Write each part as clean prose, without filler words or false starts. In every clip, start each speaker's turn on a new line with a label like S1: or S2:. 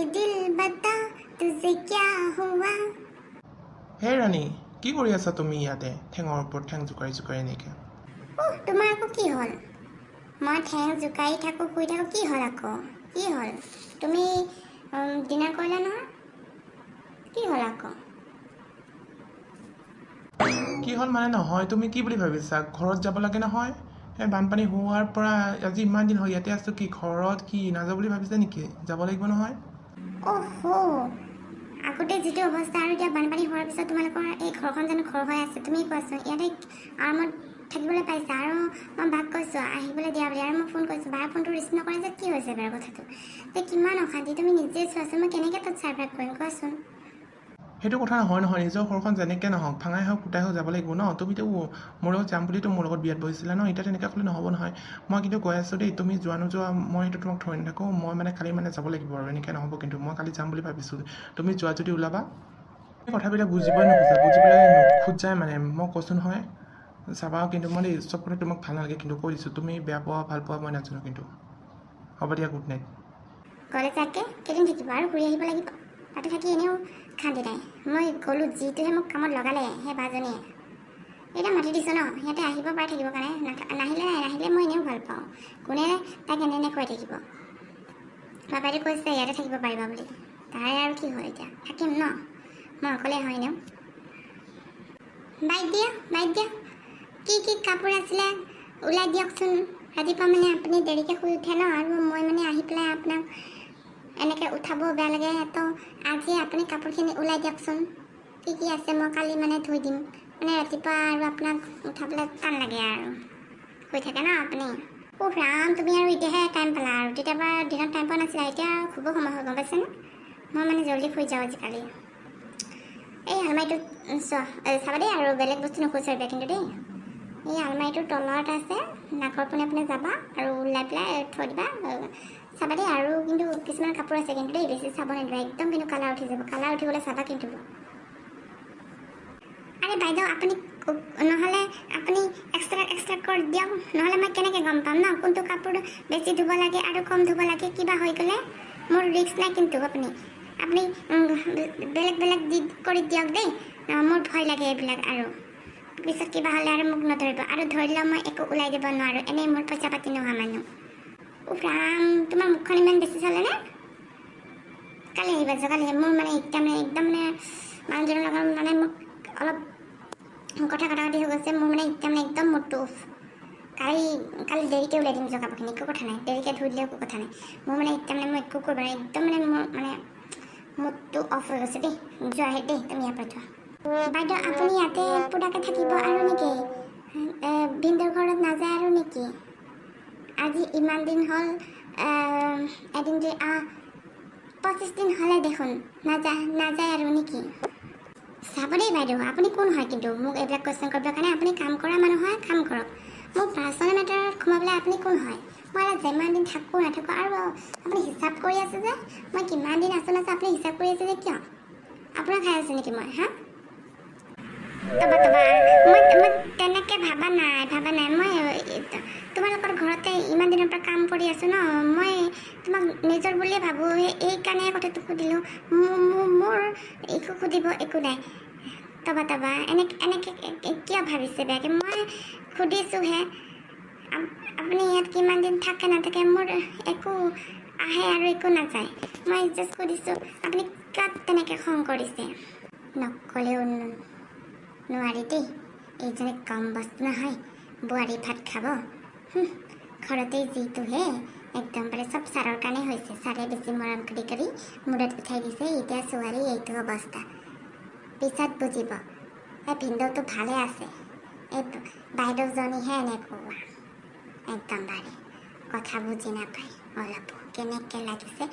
S1: दिल बता तुझे क्या हुआ।
S2: হে ৰাণী, কি কৰি আছা তুমি ইয়াতে ঠেঙৰ ওপৰত ঠেং জোকাৰি জোকাৰি এনেকৈ?
S1: তোমাৰ আকৌ কি হ'ল? মই ঠেং জোকাৰি থাকোঁ, শুই থাকোঁ, কি হ'ল আকৌ? কি হ'ল? তুমি ডিনাৰ কৰিলা নহয়? কি হ'ল আকৌ?
S2: কি হ'ল মানে নহয়, তুমি কি বুলি ভাবিছা? ঘৰত যাব লাগে নহয়। এই বানপানী হোৱাৰ পৰা আজি ইমান দিন হ'ল ইয়াতে আছোঁ, কি ঘৰত কি নাযাওঁ বুলি ভাবিছা নেকি? যাব লাগিব নহয়।
S1: আগতে যিটো অৱস্থা আৰু এতিয়া বানপানী হোৱাৰ পিছত তোমালোকৰ এই ঘৰখন জানো ঘৰ হৈ আছে? তুমি কোৱাচোন। ইয়াতে আৰামত থাকিবলৈ পাইছা আৰু মই বাক কৈছোঁ আহিবলৈ দিয়া বুলি, আৰু মই ফোন কৰিছোঁ, বাৰ ফোনটো ৰিচিভ নকৰে যে কি হৈছে বাৰু কথাটো? যে কিমান অশান্তি তুমি নিজে চোৱাচোন, মই কেনেকৈ তাত ছাৰ্ভাইভ কৰিম কোৱাচোন?
S2: সেইটো কথা নহয় নিজৰ ঘৰখন যেনেকৈ নহওক ভাঙাই হওক ফুটাই হওক যাব লাগিব ন। তুমিতো মোৰ লগত যাম বুলিতো মোৰ লগত বিয়াত বহিছিলা ন, এতিয়া তেনেকৈ ক'লে নহ'ব নহয়। মই কিন্তু কৈ আছোঁ দেই, তুমি যোৱা নোযোৱা মই সেইটো তোমাক ধৰি নাথাকোঁ। মই মানে কালি মানে যাব লাগিব আৰু এনেকৈ নহ'ব, কিন্তু মই কালি যাম বুলি ভাবিছোঁ। তুমি যোৱা যদি ওলাবা। কথাবিলাক বুজিবই বুজিবলৈ নোখোজাই মানে মই কৈছোঁ নহয় চাবা। কিন্তু মই চব কথা তোমাক ভাল নালাগে কিন্তু কৈ দিছোঁ, তুমি বেয়া পোৱা ভাল পোৱা মই নাজানো। কিন্তু হ'ব দিয়া, গুড নাইট।
S1: গ'লে তাকে কেইদিন থাকিব আৰু ঘূৰি আহিব লাগিব। তাতে থাকি এনেও শান্তি নাই। মই গ'লোঁ, যিটোহে মোক কামত লগালে সেই বাজনীয়ে। এতিয়া মাতি দিছোঁ ন, সিহঁতে আহিব পাৰে থাকিবৰ কাৰণে, নাহিলে মই এনেও ভাল পাওঁ। কোনে তাক এনে কৈ থাকিব? বাবাইটো কৈছে ইয়াতে থাকিব পাৰিবা বুলি, তাৰে আৰু কি হ'ল? এতিয়া থাকিম ন, মই অকলে হয় এনেও। বাইক দিয়া কি কাপোৰ আছিলে ওলাই দিয়কচোন। ৰাতিপুৱা মানে আপুনি দেৰিকৈ শুই উঠে ন, আৰু মই মানে আহি পেলাই আপোনাক এনেকৈ উঠাব বেয়া লাগে, তো আজি আপুনি কাপোৰখিনি ওলাই দিয়কচোন। কি আছে মই কালি মানে ধুই দিম। মানে ৰাতিপুৱা আৰু আপোনাক উঠাবলৈ টান লাগে আৰু শুই থাকে ন আপুনি। ৰাম, তুমি আৰু এতিয়াহে টাইম পালা আৰু তেতিয়াবা দিনত টাইম পোৱা নাছিলা, এতিয়া শুব সময় হৈ গম পাইছেনে? মই মানে জল্দি শুই যাওঁ আজিকালি। এই আলমাৰিটোত চাবা দেই, আৰু বেলেগ বস্তু নুখুচাৰিবা কিন্তু দেই। এই আলমাৰিটোৰ তলত আছে, নাকৰ পোনে যাবা আৰু ওলাই পেলাই থৈ দিবা। চাবা দেই, আৰু কিন্তু কিছুমান কাপোৰ আছে কিন্তু দেই, বেছি চাব নিদিবা একদম, কিন্তু কালাৰ উঠি যাব। কালাৰ উঠিবলৈ চাবা কিন্তু। আৰে বাইদেউ, আপুনি নহ'লে আপুনি এক্সট্ৰা কৰি দিয়ক, নহ'লে মই কেনেকৈ গম পাম ন কোনটো কাপোৰ বেছি ধুব লাগে আৰু কম ধুব লাগে? কিবা হৈ গ'লে মোৰ ৰিস্ক নাই কিন্তু। আপুনি বেলেগ দি কৰি দিয়ক দেই, মোৰ ভয় লাগে এইবিলাক। আৰু পিছত কিবা হ'লে আৰু মোক নধৰিব, আৰু ধৰিলেও মই একো ওলাই দিব নোৱাৰোঁ, এনেই মোৰ পইচা পাতি নোহোৱা মানুহ। ৰাম, তোমাৰ মুখখন ইমান বেছি চলেনে? কালি আহিবা কালি। মোৰ মানে একদম মানুহজনৰ লগত মানে মোক অলপ কথা পাতি হৈ গৈছে। মোৰ মানে একদম মুডটো অফ। কালি দেৰিকৈ ওলাই দিম কাপোৰখিনি, একো কথা নাই। দেৰিকৈ ধুই দিলেও একো কথা নাই। মোৰ মানে মই একো কৰিব নাই, মোৰ মুডটো অফ হৈ গৈছে দেই। যোৱাহে দেই, তুমি ইয়াৰ পৰা যোৱা। বাইদেউ, আপুনি ইয়াতে পুৰাকৈ থাকিব আৰু নেকি? ভিনদেউৰ ঘৰত নাযায় আৰু নেকি? আজি ইমান দিন হ'ল, এদিন 25 দিন হ'লে দেখোন নাযায় আৰু নেকি? চাব দেই বাইদেউ, আপুনি কোন হয় কিন্তু মোক এইবিলাক কুৱেশ্যন কৰিবৰ কাৰণে? আপুনি কাম কৰা মানুহ হয়, কাম কৰক। মোক পাৰ্চনেল মেটাৰত সোমাবলৈ আপুনি কোন হয়? মই ইয়াত যিমান দিন থাকোঁ নাথাকোঁ, আৰু আপুনি হিচাপ কৰি আছে যে মই কিমান দিন আছোঁ আপুনি হিচাপ কৰি আছে যে কিয়? আপোনাৰ খাই আছে নেকি মই? মই তেনেকৈ ভাবা নাই। মই তোমালোকৰ ঘৰতে ইমান দিনৰ পৰা কাম কৰি আছোঁ ন, মই তোমাক নিজৰ বুলিয়ে ভাবোঁ। এইকাৰণে কথাটো সুধিলোঁ। মোৰ একো সুধিব একো নাই। এনেকৈ কিয় ভাবিছে বেয়াকৈ? মই সুধিছোঁহে। আপুনি ইয়াত কিমান দিন থাকে নাথাকে মোৰ একো আহে আৰু একো নাযায়। মই জাষ্ট সুধিছোঁ, আপুনি কিয় তেনেকৈ খং কৰিছে? নক'লেও নোৱাৰি দেই, এইজনে কম বস্তু নহয়। বোৱাৰী ভাত খাব ঘৰতেই যিটোহে একদম চব ছাৰৰ কাৰণে হৈছে। ছাৰে বেছি মৰম কৰি মূৰত উঠাই দিছে। এতিয়া ছোৱালী এইটো অৱস্থা, পিছত বুজিব। এই ভিনদেউটো ভালে আছে, এই বাইদেউজনীহে এনেকুৱা একদম কথা বুজি নাপায় অলপো। কেনেকৈ লাগিছে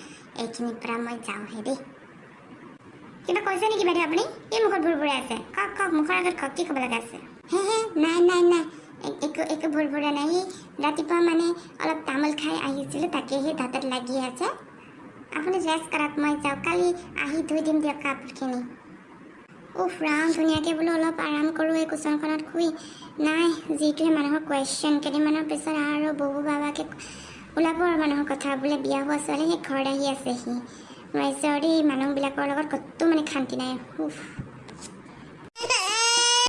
S1: এইখিনিৰ পৰা মই যাওঁহে দেই। কিবা কৈছে নেকি বাইদেউ আপুনি? কি মুখত ভুৰভুৰাই আছে? কওক মুখৰ আগত কওক, কি ক'ব লগা আছে? নাই একো ভুৰভুৰা নাই। ৰাতিপুৱা মানে অলপ তামোল খাই আহিছিলোঁ, তাকে সেই দাঁতত লাগি আছে। আপুনি ৰেষ্ট কৰক, মই যাওঁ। কালি আহি ধুই দিম দিয়ক কাপোৰখিনি। ৰাম, ধুনীয়াকৈ বোলো অলপ আৰাম কৰোঁ এই কুচনখনত শুই। নাই, যিটোহে মানুহৰ কুৱেশ্যন। কেইদিনমানৰ পিছত আৰু বাবাকে ওলাব আৰু মানুহৰ কথা বোলে বিয়া হোৱা ছোৱালী সেই ঘৰত আহি আছে সি। ৰাজ্যৰ এই মানুহবিলাকৰ লগত কতো মানে শান্তি নাই উফ